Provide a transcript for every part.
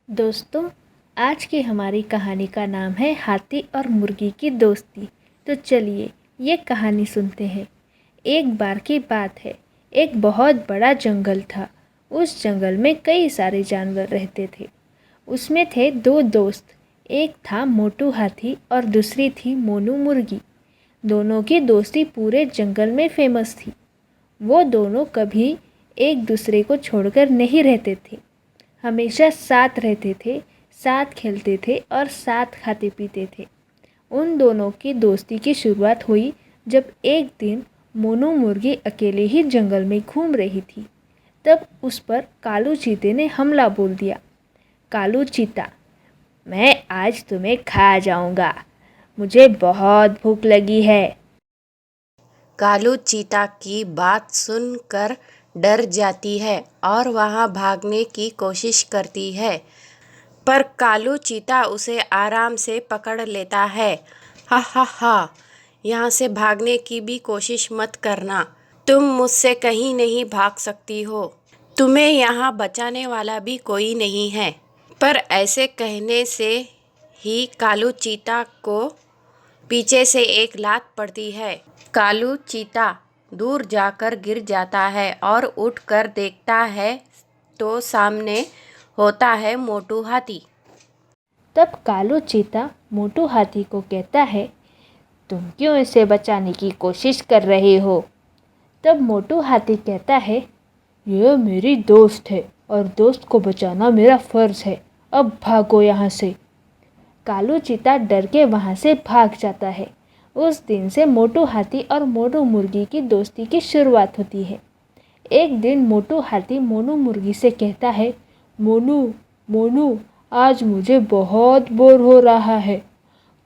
दोस्तों, आज की हमारी कहानी का नाम है हाथी और मुर्गी की दोस्ती। तो चलिए ये कहानी सुनते हैं। एक बार की बात है, एक बहुत बड़ा जंगल था। उस जंगल में कई सारे जानवर रहते थे। उसमें थे दो दोस्त, एक था मोटू हाथी और दूसरी थी मोनू मुर्गी। दोनों की दोस्ती पूरे जंगल में फेमस थी। वो दोनों कभी एक दूसरे को छोड़कर नहीं रहते थे, हमेशा साथ रहते थे, साथ खेलते थे और साथ खाते पीते थे। उन दोनों की दोस्ती की शुरुआत हुई जब एक दिन मोनू मुर्गी अकेले ही जंगल में घूम रही थी। तब उस पर कालू चीते ने हमला बोल दिया। कालू चीता, मैं आज तुम्हें खा जाऊंगा, मुझे बहुत भूख लगी है। कालू चीता की बात सुनकर डर जाती है और वहाँ भागने की कोशिश करती है, पर कालू चीता उसे आराम से पकड़ लेता है। हा हा हा, यहाँ से भागने की भी कोशिश मत करना, तुम मुझसे कहीं नहीं भाग सकती हो, तुम्हें यहाँ बचाने वाला भी कोई नहीं है। पर ऐसे कहने से ही कालू चीता को पीछे से एक लात पड़ती है। कालू चीता दूर जाकर गिर जाता है और उठकर देखता है तो सामने होता है मोटू हाथी। तब कालू चीता मोटू हाथी को कहता है, तुम क्यों इसे बचाने की कोशिश कर रहे हो? तब मोटू हाथी कहता है, यह मेरी दोस्त है और दोस्त को बचाना मेरा फर्ज है, अब भागो यहाँ से। कालू चीता डर के वहाँ से भाग जाता है। उस दिन से मोटू हाथी और मोनू मुर्गी की दोस्ती की शुरुआत होती है। एक दिन मोटू हाथी मोनू मुर्गी से कहता है, मोनू मोनू, आज मुझे बहुत बोर हो रहा है,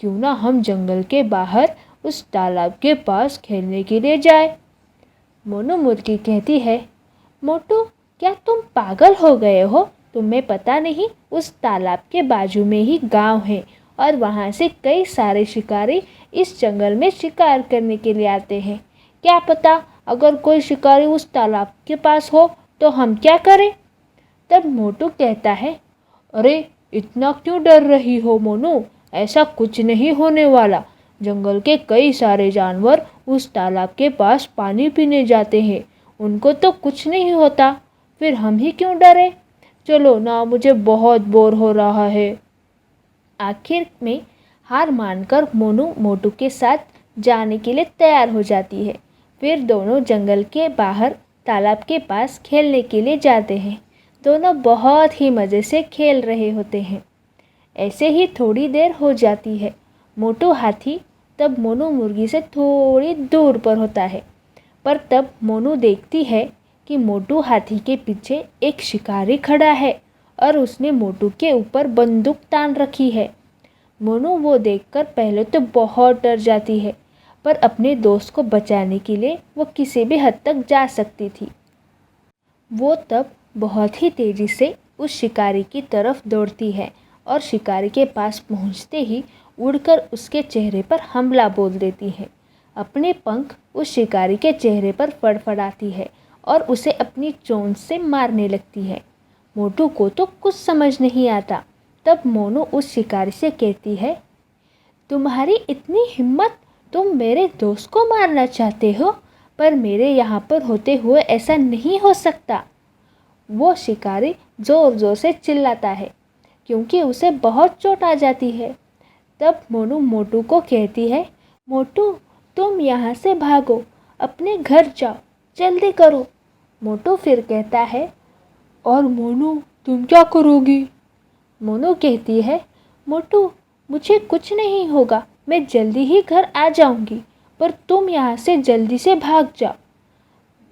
क्यों ना हम जंगल के बाहर उस तालाब के पास खेलने के लिए जाए। मोनू मुर्गी कहती है, मोटू, क्या तुम पागल हो गए हो? तुम्हें पता नहीं, उस तालाब के बाजू में ही गांव है और वहाँ से कई सारे शिकारी इस जंगल में शिकार करने के लिए आते हैं। क्या पता अगर कोई शिकारी उस तालाब के पास हो तो हम क्या करें? तब मोटू कहता है, अरे इतना क्यों डर रही हो मोनू, ऐसा कुछ नहीं होने वाला। जंगल के कई सारे जानवर उस तालाब के पास पानी पीने जाते हैं, उनको तो कुछ नहीं होता, फिर हम ही क्यों डरे। चलो ना, मुझे बहुत बोर हो रहा है। आखिर में हार मानकर मोनू मोटू के साथ जाने के लिए तैयार हो जाती है। फिर दोनों जंगल के बाहर तालाब के पास खेलने के लिए जाते हैं। दोनों बहुत ही मज़े से खेल रहे होते हैं। ऐसे ही थोड़ी देर हो जाती है। मोटू हाथी तब मोनू मुर्गी से थोड़ी दूर पर होता है, पर तब मोनू देखती है कि मोटू हाथी के पीछे एक शिकारी खड़ा है और उसने मोटू के ऊपर बंदूक तान रखी है। मोनू वो देखकर पहले तो बहुत डर जाती है, पर अपने दोस्त को बचाने के लिए वो किसी भी हद तक जा सकती थी। वो तब बहुत ही तेज़ी से उस शिकारी की तरफ दौड़ती है और शिकारी के पास पहुंचते ही उड़कर उसके चेहरे पर हमला बोल देती है। अपने पंख उस शिकारी के चेहरे पर फड़फड़ाती है और उसे अपनी चोंच से मारने लगती है। मोटू को तो कुछ समझ नहीं आता। तब मोनू उस शिकारी से कहती है, तुम्हारी इतनी हिम्मत, तुम मेरे दोस्त को मारना चाहते हो, पर मेरे यहाँ पर होते हुए ऐसा नहीं हो सकता। वो शिकारी ज़ोर ज़ोर से चिल्लाता है क्योंकि उसे बहुत चोट आ जाती है। तब मोनू मोटू को कहती है, मोटू, तुम यहाँ से भागो, अपने घर जाओ, जल्दी करो। मोटू फिर कहता है, और मोनू, तुम क्या करोगी? मोनू कहती है, मोटू, मुझे कुछ नहीं होगा, मैं जल्दी ही घर आ जाऊंगी, पर तुम यहाँ से जल्दी से भाग जाओ।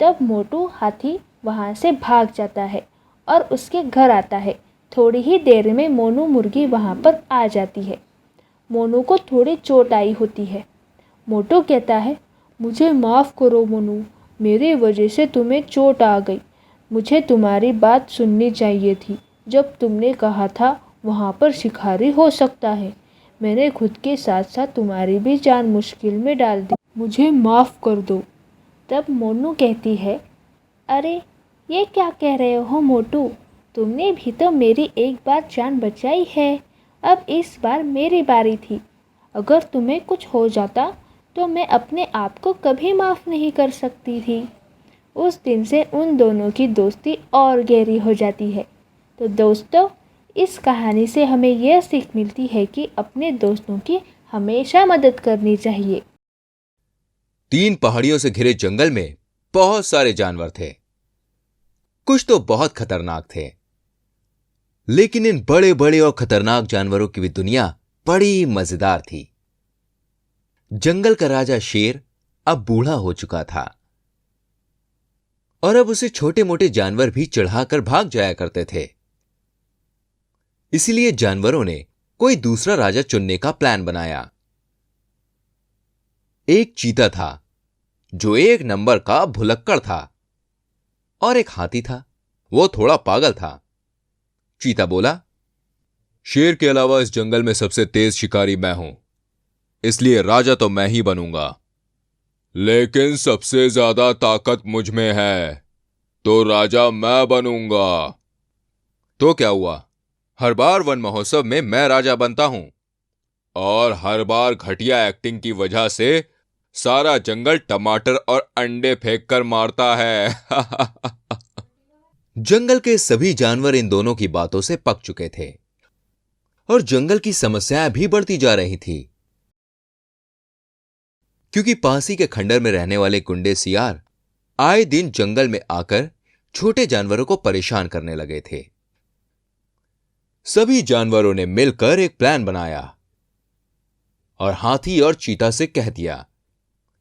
तब मोटू हाथी वहाँ से भाग जाता है और उसके घर आता है। थोड़ी ही देर में मोनू मुर्गी वहाँ पर आ जाती है। मोनू को थोड़ी चोट आई होती है। मोटू कहता है, मुझे माफ़ करो मोनू, मेरी वजह से तुम्हें चोट आ गई। मुझे तुम्हारी बात सुननी चाहिए थी जब तुमने कहा था वहाँ पर शिकारी हो सकता है। मैंने खुद के साथ साथ तुम्हारी भी जान मुश्किल में डाल दी, मुझे माफ़ कर दो। तब मोनू कहती है, अरे ये क्या कह रहे हो मोटू, तुमने भी तो मेरी एक बार जान बचाई है, अब इस बार मेरी बारी थी। अगर तुम्हें कुछ हो जाता तो मैं अपने आप को कभी माफ़ नहीं कर सकती थी। उस दिन से उन दोनों की दोस्ती और गहरी हो जाती है। तो दोस्तों, इस कहानी से हमें यह सीख मिलती है कि अपने दोस्तों की हमेशा मदद करनी चाहिए। 3 पहाड़ियों से घिरे जंगल में बहुत सारे जानवर थे। कुछ तो बहुत खतरनाक थे, लेकिन इन बड़े बड़े और खतरनाक जानवरों की भी दुनिया बड़ी मजेदार थी। जंगल का राजा शेर अब बूढ़ा हो चुका था और अब उसे छोटे मोटे जानवर भी चढ़ाकर भाग जाया करते थे। इसलिए जानवरों ने कोई दूसरा राजा चुनने का प्लान बनाया। एक चीता था जो 1 नंबर का भुलक्कड़ था, और एक हाथी था, वो थोड़ा पागल था। चीता बोला, शेर के अलावा इस जंगल में सबसे तेज शिकारी मैं हूं, इसलिए राजा तो मैं ही बनूंगा। लेकिन सबसे ज्यादा ताकत मुझ में है, तो राजा मैं बनूंगा। तो क्या हुआ, हर बार वन महोत्सव में मैं राजा बनता हूं, और हर बार घटिया एक्टिंग की वजह से सारा जंगल टमाटर और अंडे फेंक कर मारता है। जंगल के सभी जानवर इन दोनों की बातों से पक चुके थे और जंगल की समस्याएं भी बढ़ती जा रही थी, क्योंकि पास ही के खंडर में रहने वाले गुंडे सियार आए दिन जंगल में आकर छोटे जानवरों को परेशान करने लगे थे। सभी जानवरों ने मिलकर एक प्लान बनाया और हाथी और चीता से कह दिया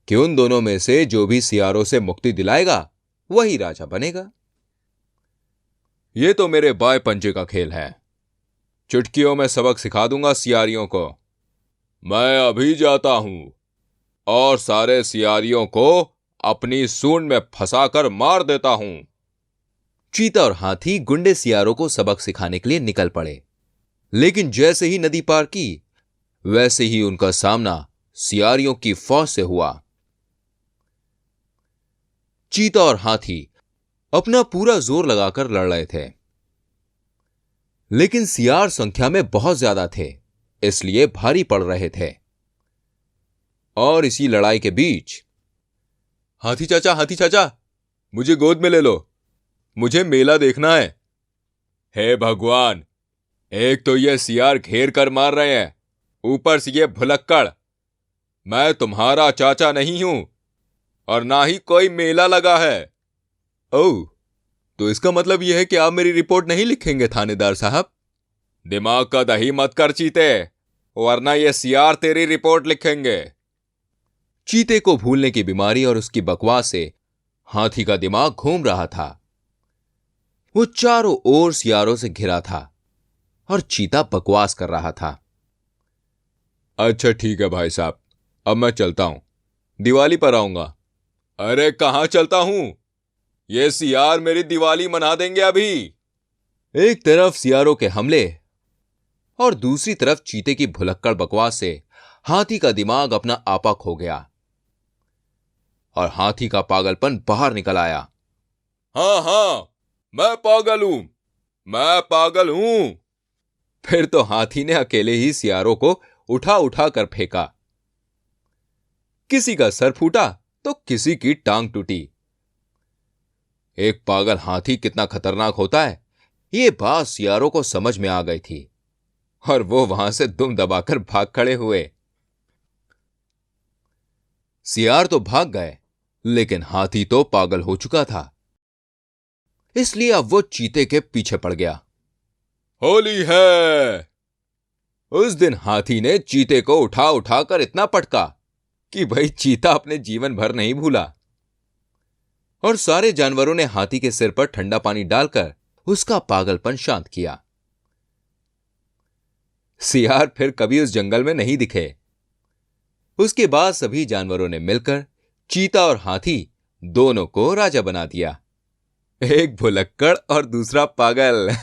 कि उन दोनों में से जो भी सियारों से मुक्ति दिलाएगा वही राजा बनेगा। ये तो मेरे बाएं पंजे का खेल है, चुटकियों में सबक सिखा दूंगा सियारियों को। मैं अभी जाता हूं और सारे सियारियों को अपनी सूंड में फंसाकर मार देता हूं। चीता और हाथी गुंडे सियारों को सबक सिखाने के लिए निकल पड़े, लेकिन जैसे ही नदी पार की वैसे ही उनका सामना सियारियों की फौज से हुआ। चीता और हाथी अपना पूरा जोर लगाकर लड़ रहे थे, लेकिन सियार संख्या में बहुत ज्यादा थे, इसलिए भारी पड़ रहे थे। और इसी लड़ाई के बीच, हाथी चाचा, मुझे गोद में ले लो, मुझे मेला देखना है। हे भगवान, एक तो ये सियार घेर कर मार रहे हैं, ऊपर से ये भुलक्कड़। मैं तुम्हारा चाचा नहीं हूं और ना ही कोई मेला लगा है। ओह, तो इसका मतलब यह है कि आप मेरी रिपोर्ट नहीं लिखेंगे थानेदार साहब? दिमाग का दही मत कर चीते, वरना ये सियार तेरी रिपोर्ट लिखेंगे। चीते को भूलने की बीमारी और उसकी बकवास से हाथी का दिमाग घूम रहा था। वो चारों ओर सियारों से घिरा था और चीता बकवास कर रहा था। अच्छा ठीक है भाई साहब, अब मैं चलता हूं, दिवाली पर आऊंगा। अरे कहां चलता हूं, ये सियार मेरी दिवाली मना देंगे अभी। एक तरफ सियारों के हमले और दूसरी तरफ चीते की भुलक्कड़ बकवास से हाथी का दिमाग अपना आपा खो गया और हाथी का पागलपन बाहर निकल आया। हाँ, मैं पागल हूं। फिर तो हाथी ने अकेले ही सियारों को उठा उठा कर फेंका। किसी का सर फूटा तो किसी की टांग टूटी। एक पागल हाथी कितना खतरनाक होता है, ये बात सियारों को समझ में आ गई थी और वो वहां से दुम दबाकर भाग खड़े हुए। सियार तो भाग गए, लेकिन हाथी तो पागल हो चुका था, इसलिए अब वो चीते के पीछे पड़ गया। होली है। उस दिन हाथी ने चीते को उठा उठाकर इतना पटका कि भाई चीता अपने जीवन भर नहीं भूला, और सारे जानवरों ने हाथी के सिर पर ठंडा पानी डालकर उसका पागलपन शांत किया। सियार फिर कभी उस जंगल में नहीं दिखे। उसके बाद सभी जानवरों ने मिलकर चीता और हाथी दोनों को राजा बना दिया, एक भुलक्कड़ और दूसरा पागल।